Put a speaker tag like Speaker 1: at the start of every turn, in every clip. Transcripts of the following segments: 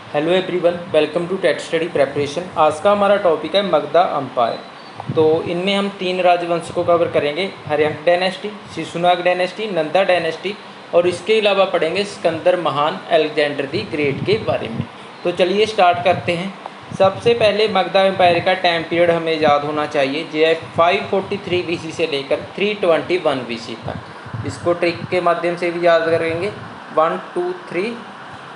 Speaker 1: Hello everyone, welcome to TET study preparation. आज का हमारा टॉपिक है मगधा अम्पायर। तो इनमें हम 3 राजवंश को कवर करेंगे: Haryanka dynasty, Shishunaga dynasty, Nanda dynasty, और इसके अलावा पढ़ेंगे सिकंदर महान, अलेक्जेंडर दी ग्रेट के बारे में। तो चलिए स्टार्ट करते हैं। सबसे पहले मगधा एम्पायर का टाइम पीरियड हमें याद होना चाहिए, जो है 543 BC से लेकर 321 BC तक। इसको ट्रिक के माध्यम से भी याद करेंगे, 1 2 3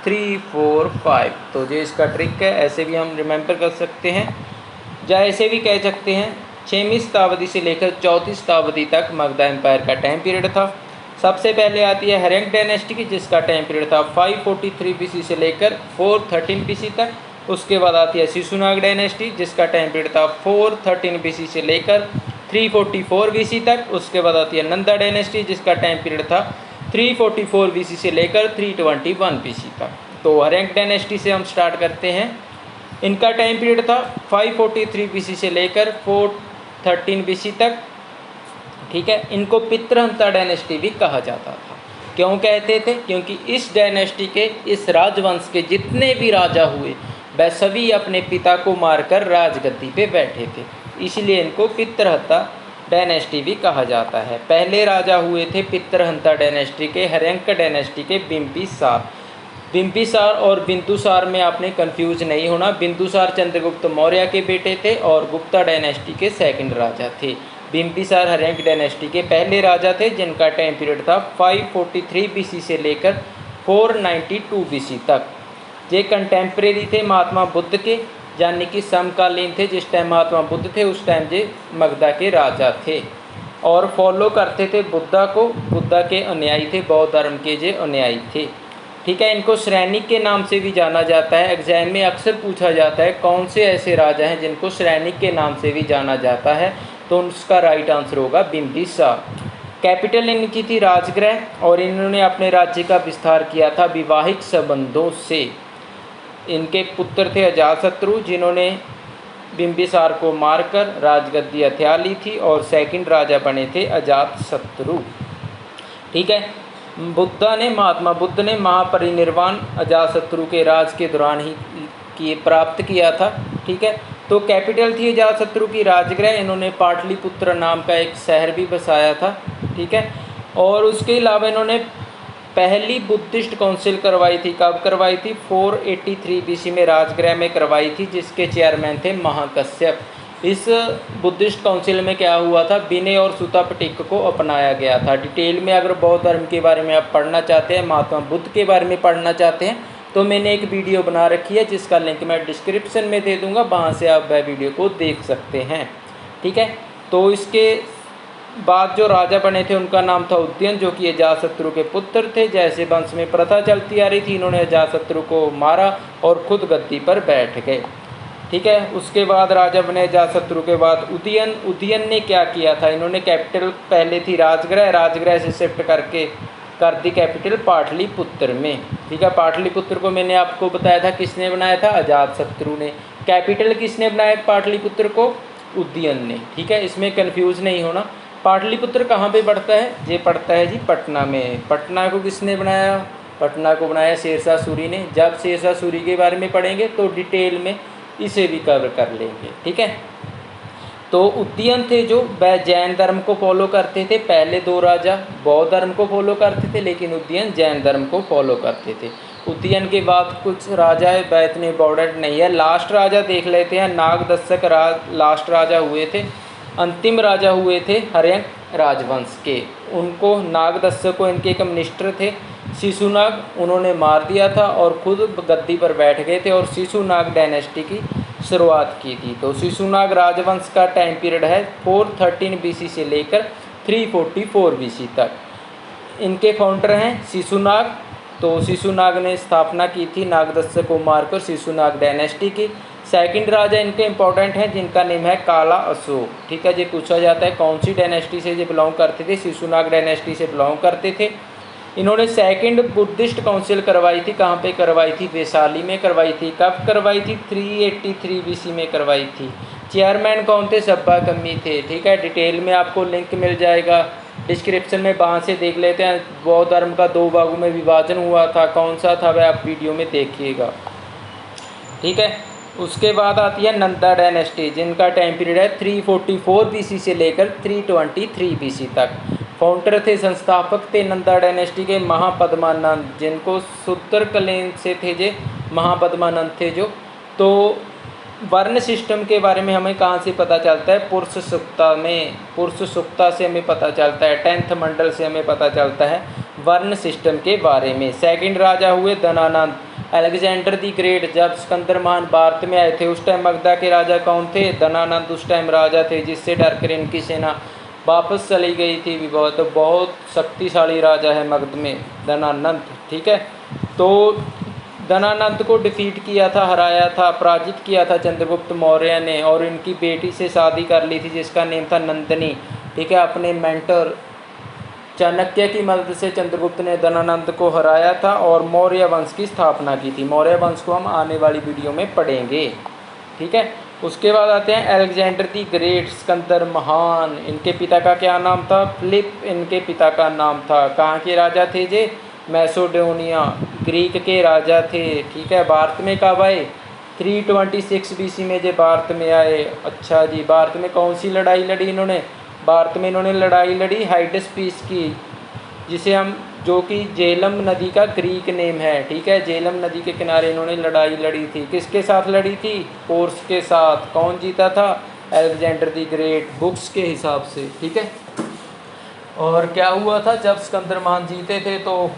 Speaker 1: 3 4 5। तो जो इसका ट्रिक है, ऐसे भी हम रिमेंबर कर सकते हैं, या ऐसे भी कह सकते हैं 6वीं शताब्दी से लेकर 34वीं शताब्दी तक मगधा एम्पायर का टाइम पीरियड था। सबसे पहले आती है हर्यंक डायनेस्टी की, जिसका टाइम पीरियड था 543 BC से लेकर 413 BC तक। उसके बाद आती है शिशुनाग डायनेस्टी, जिसका टाइम पीरियड था 413 BC से लेकर 344 BC तक। उसके बाद आती है नंदा डायनेस्टी, जिसका टाइम पीरियड था 344 BC से लेकर 321 BC तक। तो हर्यंक डायनेस्टी से हम स्टार्ट करते हैं। इनका टाइम पीरियड था 543 BC से लेकर 413 BC तक। ठीक है, इनको पितृहंता डायनेस्टी भी कहा जाता था। क्यों कहते थे? क्योंकि इस डायनेस्टी के, इस राजवंश के जितने भी राजा हुए, वह सभी अपने पिता को मारकर राजगद्दी पे बैठे थे, इसलिए इनको पितृहंता डायनेस्टी भी कहा जाता है। पहले राजा हुए थे पितृहंता डायनेस्टी के, हर्यंक डायनेस्टी के, बिंबिसार। बिंबिसार और बिंदुसार में आपने कंफ्यूज नहीं होना। बिंदुसार चंद्रगुप्त मौर्य के बेटे थे और गुप्ता डायनेस्टी के सेकंड राजा थे। बिंबिसार हर्यंक डायनेस्टी के पहले राजा थे, जिनका टाइम पीरियड था 543 BC से लेकर 492 BC तक। ये कंटेम्प्रेरी थे महात्मा बुद्ध के, यानी कि समकालीन थे। जिस टाइम महात्मा बुद्ध थे उस टाइम ये मगधा के राजा थे और फॉलो करते थे बुद्धा को। बुद्धा के अनुयायी थे, बौद्ध धर्म के ये अनुयायी थे। ठीक है, इनको श्रेणिक के नाम से भी जाना जाता है। एग्जाम में अक्सर पूछा जाता है कौन से ऐसे राजा हैं जिनको श्रेणिक के नाम से भी जाना जाता है, तो उसका राइट आंसर होगा बिंबिसार। कैपिटल इनकी थी राजगृह और इन्होंने अपने राज्य का विस्तार किया था वैवाहिक संबंधों से। इनके पुत्र थे अजातशत्रु, जिन्होंने बिंबिसार को मारकर राजगद्दी हथिया ली थी, और सेकंड राजा बने थे अजातशत्रु। ठीक है, महात्मा बुद्ध ने महापरिनिर्वाण अजातशत्रु के राज के दौरान ही प्राप्त किया था। ठीक है, तो कैपिटल थी अजातशत्रु की राजगृह। इन्होंने पाटलिपुत्र नाम का एक शहर भी बसाया था। ठीक है, और उसके अलावा इन्होंने पहली बुद्धिस्ट काउंसिल करवाई थी। कब करवाई थी? 483 BC में राजगृह में करवाई थी, जिसके चेयरमैन थे महाकश्यप। इस बुद्धिस्ट काउंसिल में क्या हुआ था? विनय और सुता पिटक को अपनाया गया था। डिटेल में अगर बौद्ध धर्म के बारे में आप पढ़ना चाहते हैं, महात्मा बुद्ध के बारे में पढ़ना चाहते हैं, तो मैंने एक वीडियो बना रखी है, जिसका लिंक मैं डिस्क्रिप्शन में दे दूँगा, वहाँ से आप वह वीडियो को देख सकते हैं। ठीक है, तो इसके बाद जो राजा बने थे उनका नाम था उदयन, जो कि अजातशत्रु के पुत्र थे। जैसे वंश में प्रथा चलती आ रही थी, इन्होंने अजातशत्रु को मारा और खुद गद्दी पर बैठ गए। ठीक है, उसके बाद राजा बने अजातशत्रु के बाद उदयन। उदयन ने क्या किया था? इन्होंने कैपिटल पहले थी राजगृह, राजगृह से शिफ्ट करके कर दी कैपिटल पाटलिपुत्र में। ठीक है, पाटलिपुत्र को मैंने आपको बताया था किसने बनाया था? अजातशत्रु ने। कैपिटल किसने बनाया पाटलिपुत्र को? उदयन ने। ठीक है, इसमें कन्फ्यूज़ नहीं होना। पाटलिपुत्र कहाँ पे पड़ता है? ये पड़ता है जी पटना में। पटना को किसने बनाया? पटना को बनाया शेरशाह सूरी ने। जब शेरशाह सूरी के बारे में पढ़ेंगे तो डिटेल में इसे भी कवर कर लेंगे। ठीक है, तो उदयन थे जो वह जैन धर्म को फॉलो करते थे। पहले 2 राजा बौद्ध धर्म को फॉलो करते थे, लेकिन उदयन जैन धर्म को फॉलो करते थे। उदयन के बाद कुछ राजा है, वह इतने इम्पोर्टेंट नहीं है। लास्ट राजा देख लेते हैं। नागदत्सक लास्ट राजा हुए थे। अंतिम राजा हुए थे हर्यंक राजवंश के। उनको नागदत्सक को इनके एक मिनिस्टर थे शिशुनाग, उन्होंने मार दिया था और खुद गद्दी पर बैठ गए थे और शिशुनाग डायनेस्टी की शुरुआत की थी। तो शिशुनाग राजवंश का टाइम पीरियड है 413 BC से लेकर 344 BC तक। इनके फाउंडर हैं शिशुनाग। तो शिशुनाग ने स्थापना की थी नागदत्सक को मारकर शिशुनाग डायनेस्टी की। सेकंड राजा इनके इंपॉर्टेंट हैं, जिनका नेम है काला अशोक। ठीक है, ये पूछा जाता है कौन सी डायनेस्टी से ये बिलोंग करते थे? शिशुनाग डायनेस्टी से बिलोंग करते थे। इन्होंने सेकंड बुद्धिस्ट काउंसिल करवाई थी। कहाँ पे करवाई थी? वैशाली में करवाई थी। कब करवाई थी? 383 BC में करवाई थी। चेयरमैन कौन थे? सब्बाकम्मी थे। ठीक है, डिटेल में आपको लिंक मिल जाएगा डिस्क्रिप्शन में, वहाँ से देख लेते हैं। बौद्ध धर्म का 2 भागों में विभाजन हुआ था, कौन सा था वह आप वीडियो में देखिएगा। ठीक है। उसके बाद आती है नंदा डायनेस्टी, जिनका टाइम पीरियड है 344 बीसी से लेकर 323 बीसी तक। फाउंडर थे, संस्थापक थे नंदा डायनेस्टी के महापद्मानंद, जिनको सुत्तरकलेन से थे जे महापद्मानंद थे जो। तो वर्ण सिस्टम के बारे में हमें कहाँ से पता चलता है? पुरुष सुक्ता में, पुरुष सुक्ता से हमें पता चलता है, 10th मंडल से हमें पता चलता है वर्ण सिस्टम के बारे में। सेकंड राजा हुए धनानंद। अलेक्जेंडर दी ग्रेट जब सिकंदर महान भारत में आए थे, उस टाइम मगधा के राजा कौन थे? धनानंद उस टाइम राजा थे, जिससे डरकर इनकी सेना वापस चली गई थी। भी बहुत शक्तिशाली राजा है मगध में धनानंद, ठीक है। तो धनानंद को डिफीट किया था, हराया था, पराजित किया था चंद्रगुप्त मौर्य ने, और इनकी बेटी से शादी कर ली थी जिसका नेम था नंदिनी, ठीक है। अपने मेंटर चाणक्य की मदद से चंद्रगुप्त ने धनानंद को हराया था और मौर्य वंश की स्थापना की थी। मौर्य वंश को हम आने वाली वीडियो में पढ़ेंगे, ठीक है। उसके बाद आते हैं अलेक्जेंडर दी ग्रेट, सिकंदर महान। इनके पिता का क्या नाम था? फिलिप इनके पिता का नाम था। कहाँ के राजा थे जे? मैसेडोनिया, ग्रीक के राजा थे, ठीक है। भारत में कब आए? 326 बीसी में जे भारत में आए। अच्छा जी, भारत में कौन सी लड़ाई लड़ी इन्होंने? भारत में इन्होंने लड़ाई लड़ी हाइडेस्पीस की, जिसे हम, जो कि झेलम नदी का ग्रीक नेम है, ठीक है। झेलम नदी के किनारे इन्होंने लड़ाई लड़ी थी। किसके साथ लड़ी थी? पोर्स के साथ। कौन जीता था? अलेक्जेंडर दी ग्रेट, बुक्स के हिसाब से, ठीक है। और क्या हुआ था जब सिकंदर महान जीते थे तो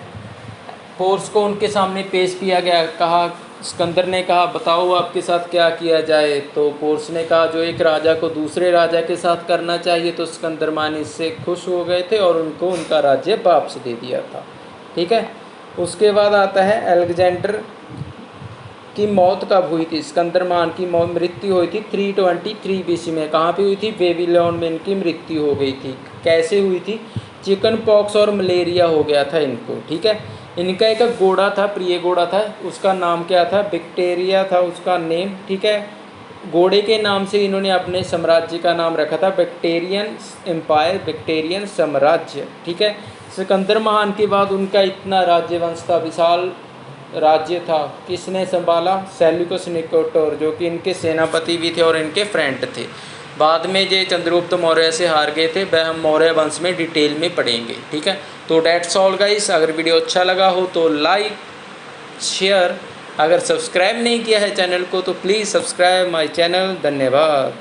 Speaker 1: पोर्स को उनके सामने पेश किया गया। कहा, सिकंदर ने कहा बताओ आपके साथ क्या किया जाए। तो पोर्स ने कहा जो एक राजा को दूसरे राजा के साथ करना चाहिए। तो सिकंदर महान इससे खुश हो गए थे और उनको उनका राज्य वापस दे दिया था, ठीक है। उसके बाद आता है अलेक्जेंडर की मौत कब हुई थी? सिकंदर महान की मृत्यु हुई थी 323 बीसी में। कहाँ पे हुई थी? बेबीलोन में इनकी मृत्यु हो गई थी। कैसे हुई थी? चिकन पॉक्स और मलेरिया हो गया था इनको, ठीक है। इनका एक घोड़ा था, प्रिय घोड़ा था, उसका नाम क्या था? विक्टोरिया था उसका नेम, ठीक है। घोड़े के नाम से इन्होंने अपने साम्राज्य का नाम रखा था विक्टोरियन एम्पायर, विक्टोरियन साम्राज्य, ठीक है। सिकंदर महान के बाद उनका इतना राज्यवंश था, विशाल राज्य था। किसने संभाला? सेल्यूकस निकेटर, जो कि इनके सेनापति भी थे और इनके फ्रेंड थे। बाद में जो चंद्रगुप्त मौर्य से हार गए थे, वह हम मौर्य वंश में डिटेल में पढ़ेंगे, ठीक है। तो डेट्स ऑल गाइस। अगर वीडियो अच्छा लगा हो तो लाइक शेयर, अगर सब्सक्राइब नहीं किया है चैनल को तो प्लीज़ सब्सक्राइब माय चैनल। धन्यवाद।